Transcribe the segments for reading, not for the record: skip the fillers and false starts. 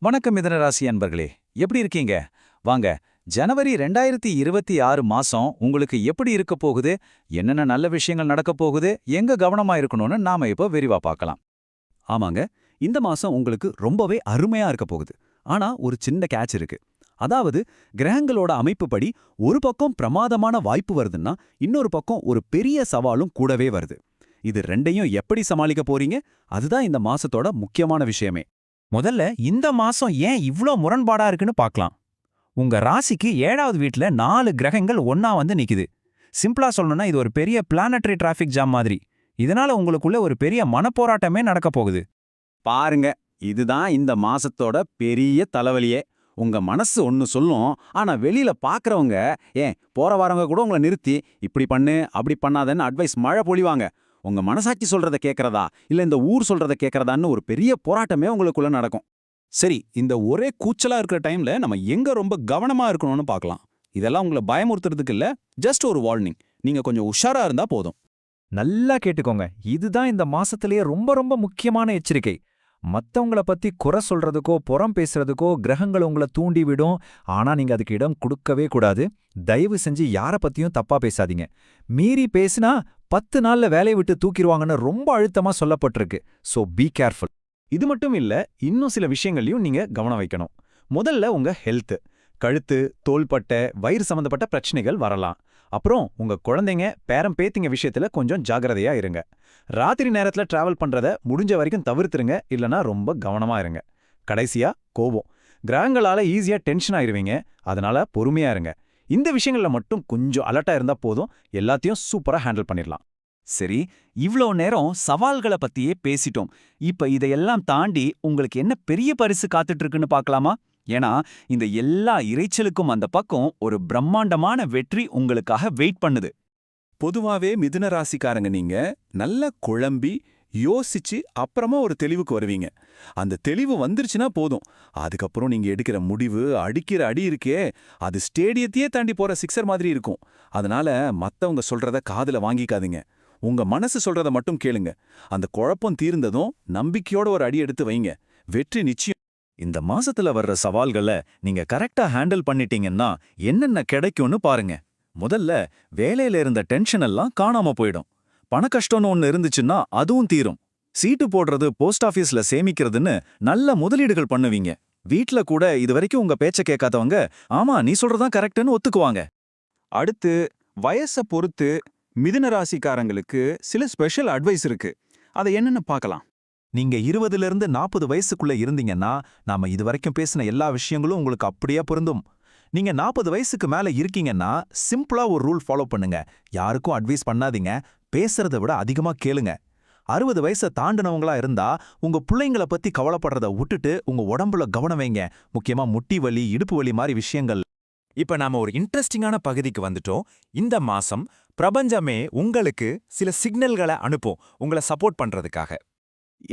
வணக்கம் மிதுன ராசி அன்பர்களே. எப்படி இருக்கீங்க? வாங்க, ஜனவரி 2026 மாசம் உங்களுக்கு எப்படி இருக்க போகுது, என்னென்ன நல்ல விஷயங்கள் நடக்க போகுது, எங்க கவனமா இருக்கணும்னு நாம இப்போ விரிவா பார்க்கலாம். ஆமாங்க. இந்த மாசம் உங்களுக்கு ரொம்பவே அருமையா இருக்க போகுது. ஆனா ஒரு சின்ன கேட்ச் இருக்கு. அதாவது கிரகங்களோட அமைப்புப்படி ஒரு பக்கம் பிரமாதமான வாய்ப்பு வருதுன்னா, இன்னொரு பக்கம் ஒரு பெரிய சவாலும் கூடவே வருது. இது ரெண்டையும் எப்படி சமாளிக்க போறீங்க? அதுதான் இந்த மாசத்தோட முக்கியமான விஷயமே. முதல்ல இந்த மாசம் ஏன் இவ்ளோ முரண்பாடா இருக்குன்னு பார்க்கலாம். உங்க ராசிக்கு 7வது வீட்ல 4 கிரகங்கள் ஒண்ணா வந்து நிக்குது. சிம்பிளா சொல்லணும்னா இது ஒரு பெரிய பிளானட்டரி டிராஃபிக் ஜாம் மாதிரி. இதனால உங்களுக்குள்ள ஒரு பெரிய மனப்போராட்டமே நடக்க போகுது. பாருங்க, இதுதான் இந்த மாசத்தோட பெரிய தலைவலியே. உங்க மனசு ஒன்னு சொல்லும், ஆனா வெளியில பாக்குறவங்க, ஏன் போற வரவங்க கூட உங்களை நிறுத்தி இப்படி பண்ணு அப்படி பண்ணாதன்னு அட்வைஸ் மழை பொழிவாங்க. உங்க மனசாட்சி சொல்றத கேக்குறதா இல்ல இந்த ஊர் சொல்றத கேக்குறதான்னு ஒரு பெரிய போராட்டமே உங்களுக்குள்ள நடக்கும். சரி, இந்த ஒரே கூச்சலா இருக்கிற டைம்ல நம்ம எங்க ரொம்ப கவனமா இருக்கணும்னு பார்க்கலாம். இதெல்லாம் உங்களை பயமுறுத்துறதுக்கு இல்ல, ஜஸ்ட் ஒரு வார்னிங். நீங்க கொஞ்சம் உஷாரா இருந்தா போதும். நல்லா கேட்டுக்கோங்க. இதுதான் இந்த மாசத்திலேயே ரொம்ப ரொம்ப முக்கியமான எச்சரிக்கை. மத்தவங்கள பத்தி குறை சொல்றதுக்கோ புறம் பேசுறதுக்கோ கிரகங்கள் உங்களை தூண்டி விடும். ஆனா நீங்க அதுக்கு இடம் கொடுக்கவே கூடாது. தயவு செஞ்சு யார பத்தியும் தப்பா பேசாதீங்க. மீறி பேசினா 10 நாள்ல வேலையை விட்டு தூக்கிடுவாங்கன்னு ரொம்ப அழுத்தமா சொல்லப்பட்டிருக்கு. So be careful. இது மட்டும் இல்ல, இன்னும் சில விஷயங்களையும் நீங்க கவனம் வைக்கணும். முதல்ல உங்க ஹெல்த். கழுத்து, தோள்பட்டை, வயிறு சம்பந்தப்பட்ட பிரச்சனைகள் வரலாம். அப்புறம் உங்க குழந்தைங்க, பேரம் பேத்திங்க விஷயத்துல கொஞ்சம் ஜாகிரதையா இருங்க. ராத்திரி நேரத்துல டிராவல் பண்றத முடிஞ்ச வரைக்கும் தவிர்த்துருங்க, இல்லனா ரொம்ப கவனமா இருங்க. கடைசியா கோபம். கிரகங்களால ஈஸியா டென்ஷன் ஆயிருவீங்க, அதனால பொறுமையா இருங்க. இந்த விஷயங்கள்ல மட்டும் கொஞ்சம் அலர்ட்டா இருந்தா போதும், எல்லாத்தையும் சூப்பரா ஹேண்டில் பண்ணிடலாம். சரி, இவ்ளோ நேரம் சவால்களை பத்தியே பேசிட்டோம். இப்ப இதையெல்லாம் தாண்டி உங்களுக்கு என்ன பெரிய பரிசு காத்துட்டு இருக்குன்னு பார்க்கலாமா? ஏன்னா இந்த எல்லா இரைச்சலுக்கும் அந்த பக்கம் ஒரு பிரம்மாண்டமான வெற்றி உங்களுக்காக வெயிட் பண்ணுது. பொதுவாவே மிதுன ராசிக்காரங்க நீங்க நல்லா குழம்பி யோசிச்சு அப்புறமா ஒரு தெளிவுக்கு வருவீங்க. அந்த தெளிவு வந்துருச்சுன்னா போதும், அதுக்கப்புறம் நீங்க எடுக்கிற முடிவு, அடிக்கிற அடி இருக்கே, அது ஸ்டேடியத்தையே தாண்டி போற சிக்ஸர் மாதிரி இருக்கும். அதனால மத்தவங்க சொல்றத காதுல வாங்கிக்காதீங்க. உங்க மனசு சொல்றத மட்டும் கேளுங்க. அந்த குழப்பம் தீர்ந்ததும் நம்பிக்கையோட ஒரு அடி எடுத்து வைங்க. வெற்றி நிச்சயம். இந்த மாசத்துல வர்ற சவால்களை நீங்க கரெக்டா ஹேண்டில் பண்ணிட்டீங்கன்னா என்னென்ன கிடைக்கும்னு பாருங்க. முதல்ல வேலையில இருந்த டென்ஷன் எல்லாம் காணாம போயிடும். பண கஷ்டம்னு ஒன்னு இருந்துச்சுன்னா அதுவும் தீரும். சீட்டு போடுறது, போஸ்ட் ஆபீஸ்ல சேமிக்கிறதுன்னு நல்ல முதலீடுகள் பண்ணுவீங்க. வீட்ல கூட இதுவரைக்கும் உங்க பேச்ச கேட்காதவங்க, ஆமா நீ சொல்றதான் கரெக்ட்னு ஒத்துக்குவாங்க. அடுத்து, வயசை பொறுத்து மிதுன ராசிக்காரங்களுக்கு சில ஸ்பெஷல் அட்வைஸ் இருக்கு. அதை என்னன்னு பார்க்கலாம். நீங்க 20லிருந்து 40 வயசுக்குள்ள இருந்தீங்கன்னா, நாம இதுவரைக்கும் பேசின எல்லா விஷயங்களும் உங்களுக்கு அப்படியே பொருந்தும். நீங்க 40 வயசுக்கு மேல இருக்கீங்கன்னா, சிம்பிளா ஒரு ரூல் ஃபாலோ பண்ணுங்க. யாருக்கும் அட்வைஸ் பண்ணாதீங்க, பேசுறத விட அதிகமா கேளுங்க. 60 வயசை தாண்டினவங்களா இருந்தா, உங்க பிள்ளைங்கள பத்தி கவலைப்படுறத விட்டுட்டு உங்க உடம்புல கவனம் வைங்க. முக்கியமா முட்டி வலி, இடுப்பு வலி மாதிரி விஷயங்கள். இப்ப நாம ஒரு இன்ட்ரெஸ்டிங்கான பகுதிக்கு வந்துட்டோம். இந்த மாசம் பிரபஞ்சமே உங்களுக்கு சில சிக்னல்களை அனுப்பும், உங்களை சப்போர்ட் பண்றதுக்காக.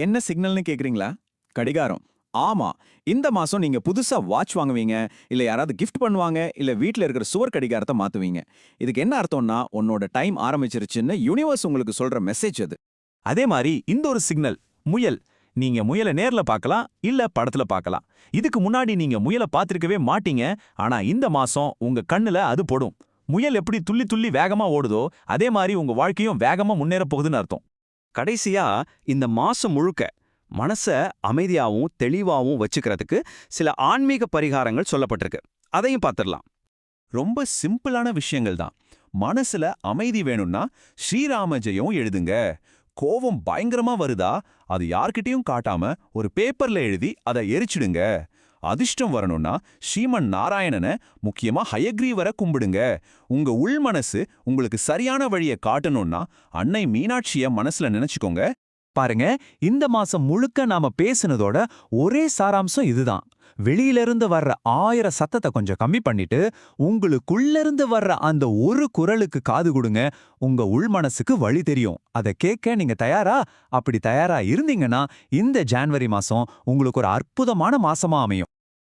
என்ன சிக்னல்னு கேக்குறீங்களா? கடிகாரம். ஆமா, இந்த மாசம் நீங்க புதுசா வாட்ச் வாங்குவீங்க, இல்ல யாராவது கிஃப்ட் பண்ணுவாங்க, இல்ல வீட்ல இருக்கிற சுவர் கடிகாரத்தை மாத்துவீங்க. இதுக்கு என்ன அர்த்தம்னா, உன்னோட டைம் ஆரம்பிச்சிருச்சுன்னு யூனிவர்ஸ் உங்களுக்கு சொல்ற மெசேஜ் அது. அதே மாதிரி இந்த ஒரு சிக்னல், முயல். நீங்க முயலை நேர்ல பார்க்கலாம், இல்ல படத்துல பார்க்கலாம். இதுக்கு முன்னாடி நீங்க முயலை பார்த்திருக்கவே மாட்டீங்க. ஆனா இந்த மாசம் உங்க கண்ணுல அது படும். முயல் எப்படி துள்ளி துள்ளி வேகமா ஓடுதோ, அதே மாதிரி உங்க வாழ்க்கையும் வேகமா முன்னேற போகுதுன்னு அர்த்தம். கடைசியா, இந்த மாசம் முழுக்க மனச அமைதியாவும் தெளிவாவும் வச்சுக்கிறதுக்கு சில ஆன்மீக பரிகாரங்கள் சொல்லப்பட்டிருக்கு. அதையும் பார்த்துடலாம். ரொம்ப சிம்பிளான விஷயங்கள் தான். மனசுல அமைதி வேணும்னா ஸ்ரீராம ஜெயம் எழுதுங்க. கோவம் பயங்கரமா வருதா, அது யார்கிட்டயும் காட்டாம ஒரு பேப்பர்ல எழுதி அதை எரிச்சிடுங்க. அதிர்ஷ்டம் வரணும்னா ஸ்ரீமன் நாராயணனை, முக்கியமா ஹயக்ரீவரை கும்பிடுங்க. உங்க உள் மனசு உங்களுக்கு சரியான வழியை காட்டணும்னா அன்னை மீனாட்சிய மனசுல நினைச்சுக்கோங்க. பாருங்க, இந்த மாசம் முழுக்க நாம பேசுனதோட ஒரே சாராம்சம் இதுதான். வெளியிலிருந்து வர்ற 1000 சத்தத்தை கொஞ்சம் கம்மி பண்ணிட்டு, உங்களுக்குள்ளிருந்து வர்ற அந்த ஒரு குரலுக்கு காது கொடுங்க. உங்க உள் மனசுக்கு வழி தெரியும். அதை கேட்க நீங்க தயாரா? அப்படி தயாரா இருந்தீங்கன்னா, இந்த ஜான்வரி மாசம் உங்களுக்கு ஒரு அற்புதமான மாசமா அமையும்.